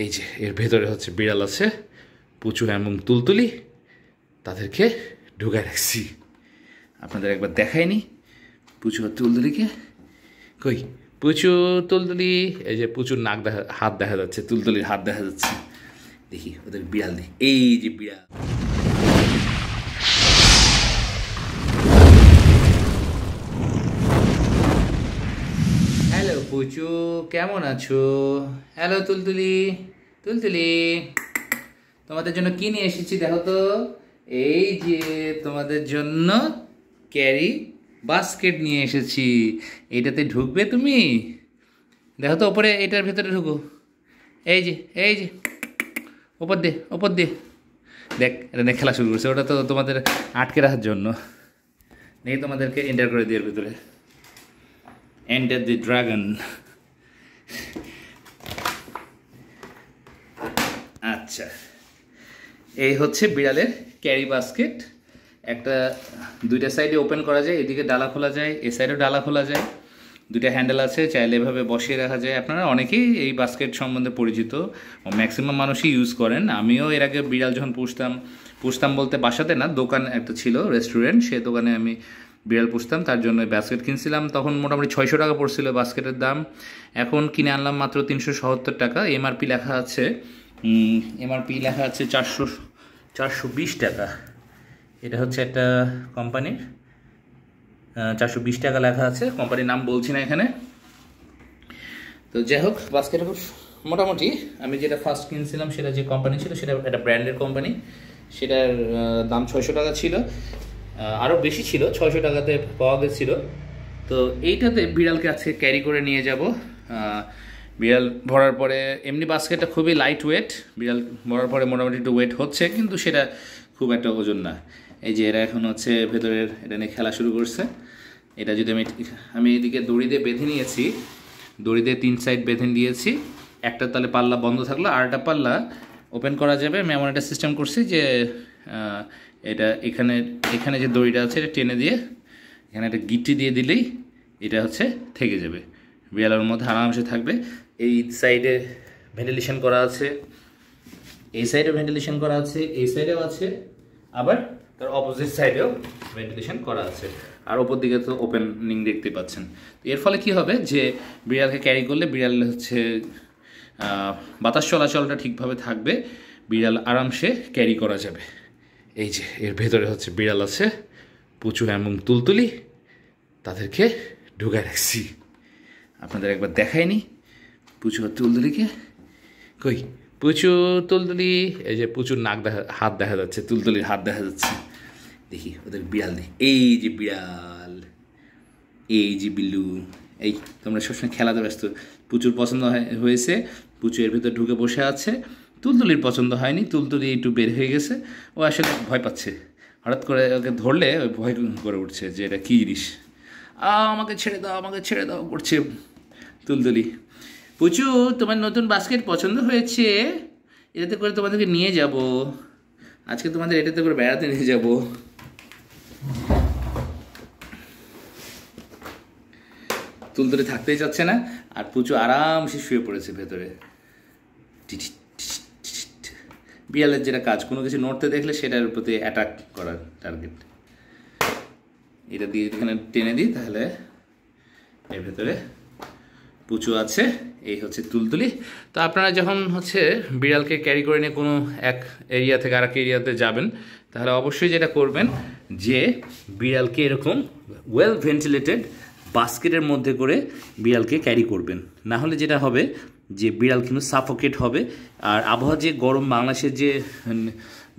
এই যে এর ভেতরে হচ্ছে বিড়াল আছে, পুচু এবং তুলতুলি, তাদেরকে ঢুকায় রাখছি। আপনাদের একবার দেখায়নি পুচু আর তুলতুলিকে। কই পুচু তুলতুলি, এই যে পুচুর হাত দেখা যাচ্ছে, তুলতুলির হাত দেখা যাচ্ছে। দেখি ওদের বিড়াল দেখি, এই যে বিড়াল। হ্যালো পুচু, কেমন আছো? হ্যালো তুলতুলি, তুলতুলি তোমাদের জন্য কি নিয়ে এসেছি দেখো তো। এই যে তোমাদের জন্য ক্যারি বাস্কেট নিয়ে এসেছি। এইটাতে ঢুকবে তুমি? দেখো তো ওপরে, এটার ভেতরে ঢুকো। এই যে এই যে ওপর দিয়ে, ওপর দিয়ে দেখ, এটা নিয়ে খেলা শুরু করছে। ওটা তো তোমাদের আটকে রাখার জন্য। দেখি তোমাদেরকে এন্টার করে দিয়ে ভিতরে। Enter the dragon. আচ্ছা, এই হচ্ছে বিড়ালের ক্যারি বাস্কেট। দুইটা সাইডে ওপেন করা যায়, এদিকে ডালা খোলা যায়, এ সাইডেও ডালা খোলা যায়। দুইটা হ্যান্ডেল আছে, চাইলে এভাবে বসিয়ে রাখা যায়। আপনারা অনেকেই এই বাস্কেট সম্বন্ধে পরিচিত, ম্যাক্সিমাম মানুষই ইউজ করেন। আমিও এর আগে বিড়াল যখন পুষতাম বলতে বাসাতে না, দোকান একটা ছিল, রেস্টুরেন্ট, সে দোকানে আমি বিড়াল পুষতাম, তার জন্য বাস্কেট কিনছিলাম। তখন মোটামুটি 600 টাকা পড়ছিল বাস্কেটের দাম। এখন কিনে আনলাম মাত্র 370 টাকা। এমআরপি লেখা আছে 420 টাকা। এটা হচ্ছে একটা কোম্পানির, 420 টাকা লেখা আছে। কোম্পানির নাম বলছি না এখানে। তো যাই হোক, বাস্কেট খুব মোটামুটি, আমি যেটা ফার্স্ট কিনছিলাম সেটা যে কোম্পানি ছিল, সেটা একটা ব্র্যান্ডের কোম্পানি। সেটার দাম 600 টাকা ছিল, আরও বেশি ছিল, 600 টাকাতে পাওয়া গেছিল। তো এইটাতে বিড়ালকে আজকে ক্যারি করে নিয়ে যাব। বিড়াল ভরার পরে এমনি বাস্কেটটা খুবই লাইট ওয়েট, বিড়াল ভরার পরে মোটামুটি একটু ওয়েট হচ্ছে, কিন্তু সেটা খুব একটা ওজন না। এই যে এরা এখন হচ্ছে ভেতরের এটা নিয়ে খেলা শুরু করছে। এটা যদি আমি এদিকে দড়ি দিয়ে বেঁধে নিয়েছি, দড়ি দিয়ে 3 সাইড বেঁধে দিয়েছি। একটা তাহলে পাল্লা বন্ধ থাকলো, আর একটা পাল্লা ওপেন করা যাবে। আমি এমন একটা সিস্টেম করছি যে এটা এখানে যে দড়িটা আছে এটা টেনে দিয়ে এখানে একটা গিট্টি দিয়ে দিলেই এটা হচ্ছে থেকে যাবে, বিড়ালের মধ্যে আরামসে থাকবে। এই সাইডে ভেন্টিলেশন করা আছে, এই সাইডে ভেন্টিলেশন করা আছে, এই সাইডেও আছে, আবার তার অপোজিট সাইডেও ভেন্টিলেশন করা আছে। আর ওপর দিকে তো ওপেনিং দেখতে পাচ্ছেন। এর ফলে কি হবে যে বিড়ালকে ক্যারি করলে বিড়াল হচ্ছে বাতাস চলাচলটা ঠিকভাবে থাকবে, বিড়াল আরামসে ক্যারি করা যাবে। এই যে এর ভেতরে হচ্ছে বিড়াল আছে, পুচু এবং তুলতুলি, তাদেরকে ঢুকায় রাখছি। আপনাদের একবার দেখায়নি পুচু আর তুলতুলিকে। কই পুচু তুলতুলি, এই যে পুচুর হাত দেখা যাচ্ছে, তুলতুলির হাত দেখা যাচ্ছে। দেখি ওদের বিড়াল দেখি, এই যে বিড়াল, এই যে বিল্লু। এই তোমরা সবসময় খেলাতে ব্যস্ত। পুচুর পছন্দ হয়েছে, পুচু এর ভেতর ঢুকে বসে আছে। তুলতুলির পছন্দ হয়নি, তুলতুলি একটু বের হয়ে গেছে। ও আসলে ভয় পাচ্ছে, হঠাৎ করে ওকে ধরলে ওই ভয় করে উঠছে যে এটা কী জিনিস। আমাকে ছেড়ে দাও, আমাকে ছেড়ে দাও করছে তুলতুলি। পুচু, তোমার নতুন বাস্কেট পছন্দ হয়েছে? এটাতে করে তোমাদেরকে নিয়ে যাব আজকে, তোমাদের এটাতে করে বেড়াতে নিয়ে যাব। তুলতুলি থাকতেই চাচ্ছে না, আর পুচু আরামসে শুয়ে পড়েছে ভেতরে। বিড়ালের যেটা কাজ, কোনো কিছু নড়তে দেখলে সেটার প্রতি অ্যাটাক করার টার্গেট। এটা দিয়ে এখানে টেনে দিই, তাহলে এর ভেতরে পুচু আছে, এই হচ্ছে তুলতুলি। তো আপনারা যখন হচ্ছে বিড়ালকে ক্যারি করে নিয়ে কোনো এক এরিয়া থেকে আরেক এরিয়াতে যাবেন, তাহলে অবশ্যই যেটা করবেন যে বিড়ালকে এরকম ওয়েল ভেন্টিলেটেড বাস্কেটের মধ্যে করে বিড়ালকে ক্যারি করবেন। না হলে যেটা হবে যে বিড়াল কিন্তু সাফোকেট হবে। আর আবহাওয়া যে গরম, বাংলাদেশের যে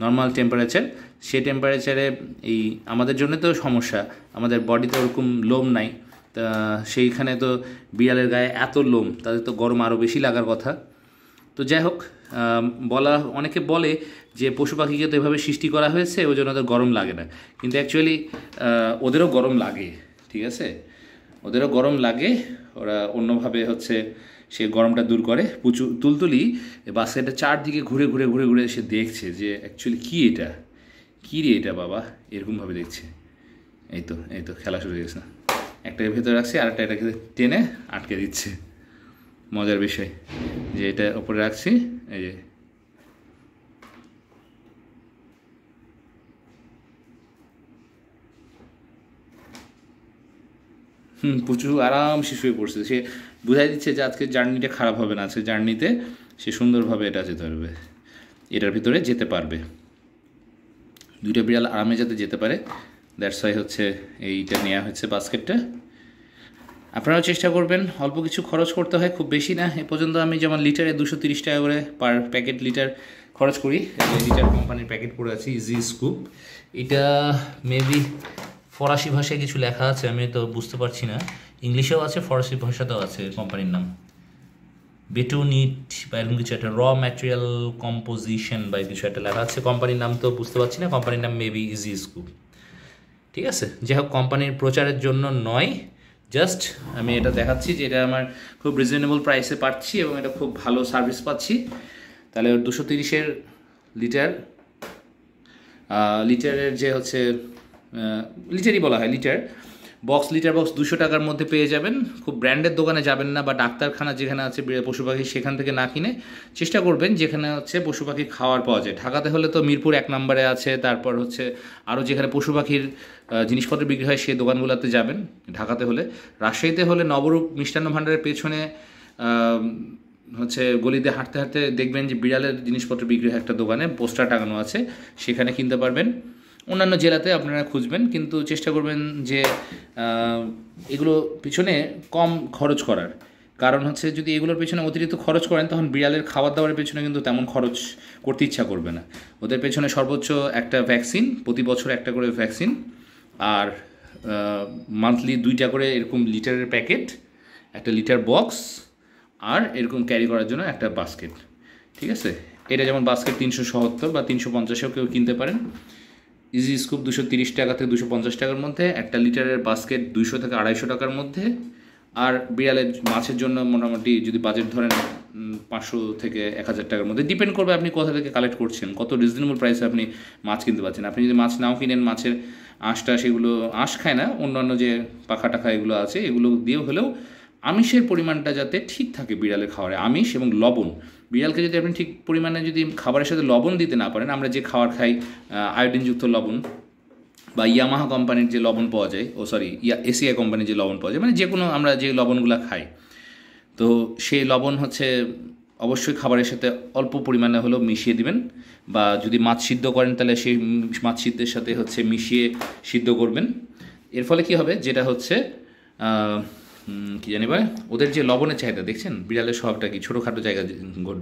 নর্মাল টেম্পারেচার, সেই টেম্পারেচারে এই আমাদের জন্য তো সমস্যা, আমাদের বডিতে ওরকম লোম নাই, তা সেইখানে তো বিড়ালের গায়ে এত লোম, তাদের তো গরম আরও বেশি লাগার কথা। তো যাই হোক, অনেকে বলে যে পশু পাখিকে তো এভাবে সৃষ্টি করা হয়েছে, ওই জন্য ওদের গরম লাগে না, কিন্তু অ্যাকচুয়ালি ওদেরও গরম লাগে, ঠিক আছে, ওদেরও গরম লাগে। ওরা অন্যভাবে হচ্ছে সে গরমটা দূর করে। তুলতুলি বাস্কেটটা চারদিকে ঘুরে ঘুরে ঘুরে ঘুরে সে দেখছে যে অ্যাকচুয়ালি কী এটা, কী রে এটা বাবা, এরকমভাবে দেখছে। এই তো খেলা শুরু হয়ে গেছে। একটা ভেতরে রাখছি, আর এটাকে টেনে আটকে দিচ্ছে। মজার বিষয় যে এটা ওপরে রাখছি, এই যে পুচু আরামসে শুয়ে পড়ছে, সে বোঝাই দিচ্ছে যে আজকে জার্নিটা খারাপ হবে না, আজকে জার্নিতে সে সুন্দরভাবে এটা যেতে পারবে, এটার ভিতরে যেতে পারবে। দুইটা বিড়াল আরামে যাতে যেতে পারে, দ্যাটস ওয়াই হচ্ছে এইটা নেওয়া হচ্ছে বাস্কেটটা। আপনারাও চেষ্টা করবেন, অল্প কিছু খরচ করতে হয়, খুব বেশি না। এ পর্যন্ত আমি যেমন লিটারে 230 টাকা করে পার প্যাকেট লিটার খরচ করি। লিটার কোম্পানির প্যাকেট পড়ে আছে ইজি স্কুপ। এটা মেবি ফরাসি ভাষায় কিছু লেখা আছে, আমি তো বুঝতে পারছি না। ইংলিশেও আছে, ফরাসি ভাষাতেও আছে কোম্পানির নাম। বেটোনিট বা এরকম কিছু একটা, র ম্যাটেরিয়াল কম্পোজিশন বা কিছু একটা লেখা আছে। কোম্পানির নাম তো বুঝতে পারছি না, কোম্পানির নাম মেবি ইজি স্কুপ। ঠিক আছে, যাই হোক, কোম্পানির প্রচারের জন্য নয়, জাস্ট আমি এটা দেখাচ্ছি যে এটা আমার খুব রিজনেবল প্রাইসে পাচ্ছি এবং এটা খুব ভালো সার্ভিস পাচ্ছি। তাহলে 230 লিটারের যে হচ্ছে লিটারই বলা হয়, লিটার বক্স 200 টাকার মধ্যে পেয়ে যাবেন। খুব ব্র্যান্ডের দোকানে যাবেন না, বা ডাক্তারখানা যেখানে আছে পশু পাখি সেখান থেকে না কিনে চেষ্টা করবেন যেখানে হচ্ছে পশু পাখি খাওয়ার পাওয়া যায়। ঢাকাতে হলে তো মিরপুর 1 নম্বরে আছে, তারপর হচ্ছে আরও যেখানে পশু পাখির জিনিসপত্র বিক্রি হয় সেই দোকানগুলোতে যাবেন ঢাকাতে হলে। রাজশাহীতে হলে নবরূপ মিষ্টান্ন ভাণ্ডারের পেছনে হচ্ছে গলিতে হাঁটতে হাঁটতে দেখবেন যে বিড়ালের জিনিসপত্র বিক্রি হয় একটা দোকানে, পোস্টার টাঙানো আছে, সেখানে কিনতে পারবেন। অন্যান্য জেলাতে আপনারা খুঁজবেন, কিন্তু চেষ্টা করবেন যে এগুলো পিছনে কম খরচ করার। কারণ হচ্ছে যদি এগুলোর পেছনে অতিরিক্ত খরচ করেন তখন বিড়ালের খাবার দাবারের পেছনে কিন্তু তেমন খরচ করতে ইচ্ছা করবে না। ওদের পেছনে সর্বোচ্চ একটা ভ্যাকসিন, প্রতি বছর একটা করে ভ্যাকসিন, আর মান্থলি 2টা করে এরকম লিটারের প্যাকেট, একটা লিটার বক্স, আর এরকম ক্যারি করার জন্য একটা বাস্কেট। ঠিক আছে, এটা যেমন বাস্কেট 370 বা 350-এও কেউ কিনতে পারেন। ইজি স্কুপ 230 টাকা থেকে 250 টাকার মধ্যে, একটা লিটারের বাস্কেট 200 থেকে 250 টাকার মধ্যে। আর বিড়ালের মাছের জন্য মোটামুটি যদি বাজেট ধরেন 500 থেকে 1000 টাকার মধ্যে, ডিপেন্ড করবে আপনি কোথা থেকে কালেক্ট করছেন, কত রিজনেবল প্রাইসে আপনি মাছ কিনতে পারছেন। আপনি যদি মাছ নাও কিনেন, মাছের আঁশটা সেগুলো আঁশ খায় না, অন্যান্য যে পাখা টাখা এগুলো আছে এগুলো দিয়েও হলেও আমিষের পরিমাণটা যাতে ঠিক থাকে বিড়ালের খাবারে, আমিষ এবং লবণ। বিড়ালকে যদি আপনি ঠিক পরিমাণে যদি খাবারের সাথে লবণ দিতে না পারেন, আমরা যে খাবার খাই আয়োডিনযুক্ত লবণ বা ইয়ামাহা কোম্পানির যে লবণ পাওয়া যায়, এসিআই কোম্পানির যে লবণ পাওয়া যায়, মানে যে কোনো আমরা যে লবণগুলো খাই, তো সেই লবণ হচ্ছে অবশ্যই খাবারের সাথে অল্প পরিমাণে হলেও মিশিয়ে দিবেন। বা যদি মাছ সিদ্ধ করেন তাহলে সেই মাছ সিদ্ধের সাথে হচ্ছে মিশিয়ে সিদ্ধ করবেন। এর ফলে কী হবে, যেটা হচ্ছে কী জানি বলে, ওদের যে লবণের চাহিদা দেখছেন, বিড়ালের স্বভাবটা কি ছোটোখাটো জায়গায়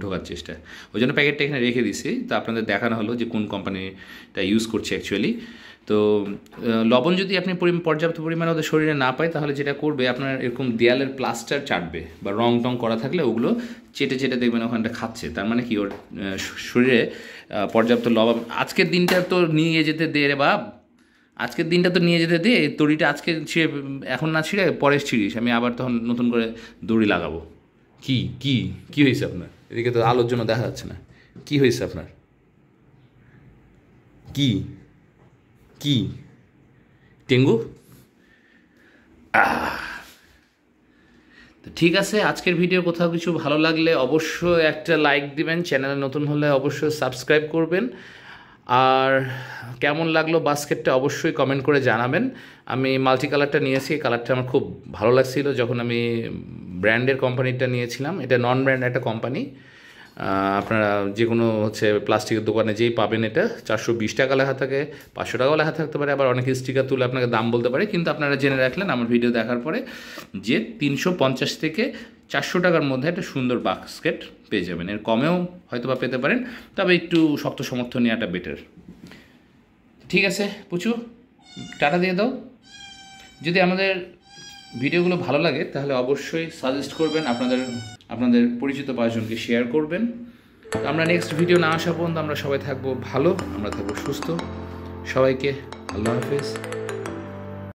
ঢোকার চেষ্টা, ওই জন্য প্যাকেটটা এখানে রেখে দিছি। তো আপনাদের দেখানো হলো যে কোন কোম্পানিটা ইউজ করছে অ্যাকচুয়ালি। তো লবণ যদি আপনি পর্যাপ্ত পরিমাণে ওদের শরীরে না পায়, তাহলে যেটা করবে, আপনার এরকম দেয়ালের প্লাস্টার চাটবে বা রং টং করা থাকলে ওগুলো চেটে চেটে দেখবেন ওখানটা খাচ্ছে। তার মানে কি, ওর শরীরে পর্যাপ্ত লবণ। আজকের দিনটা তো নিয়ে যেতে দে রে বাপ, আজকের দিনটা তো নিয়ে যেতে দে, দড়িটা আজকে ছিঁড়ে, এখন না ছিঁড়ে পরে ছিঁড়িস, আমি আবার তখন নতুন করে দড়ি লাগাবো। কি কি কি হয়েছে আপনার? এদিকে তো আলোর জন্য দেখা যাচ্ছে না, কি হয়েছে আপনার? কি কি টেঙ্গু? তো ঠিক আছে, আজকের ভিডিও কোথাও কিছু ভালো লাগলে অবশ্যই একটা লাইক দিবেন, চ্যানেলে নতুন হলে অবশ্যই সাবস্ক্রাইব করবেন। আর কেমন লাগলো বাস্কেটটা অবশ্যই কমেন্ট করে জানাবেন। আমি মাল্টি কালারটা নিয়েছি, এই কালারটা আমার খুব ভালো লাগছিল যখন আমি ব্র্যান্ডের কোম্পানিটা নিয়েছিলাম। এটা নন ব্র্যান্ড একটা কোম্পানি, আপনারা যে কোনো হচ্ছে প্লাস্টিকের দোকানে যেই পাবেন, এটা 420 টাকা লেখা থাকে, 500 টাকাও লেখা থাকতে পারে, আবার অনেকে স্টিকার তুলে আপনাকে দাম বলতে পারে। কিন্তু আপনারা জেনে রাখলেন আমার ভিডিও দেখার পরে যে 350 থেকে 400 টাকার মধ্যে একটা সুন্দর বাস্কেট পেয়ে যাবেন। এর কমেও হয়তো বা পেতে পারেন, তবে একটু শক্ত সমর্থন নেওয়াটা বেটার। ঠিক আছে পুচু, টাটা দিয়ে দাও। যদি আমাদের ভিডিওগুলো ভালো লাগে তাহলে অবশ্যই সাজেস্ট করবেন, আপনাদের পরিচিত 5 জনকে শেয়ার করবেন। আমরা নেক্সট ভিডিও না আসা পর্যন্ত আমরা সবাই থাকবো ভালো, আমরা থাকবো সুস্থ। সবাইকে আল্লাহ হাফেজ।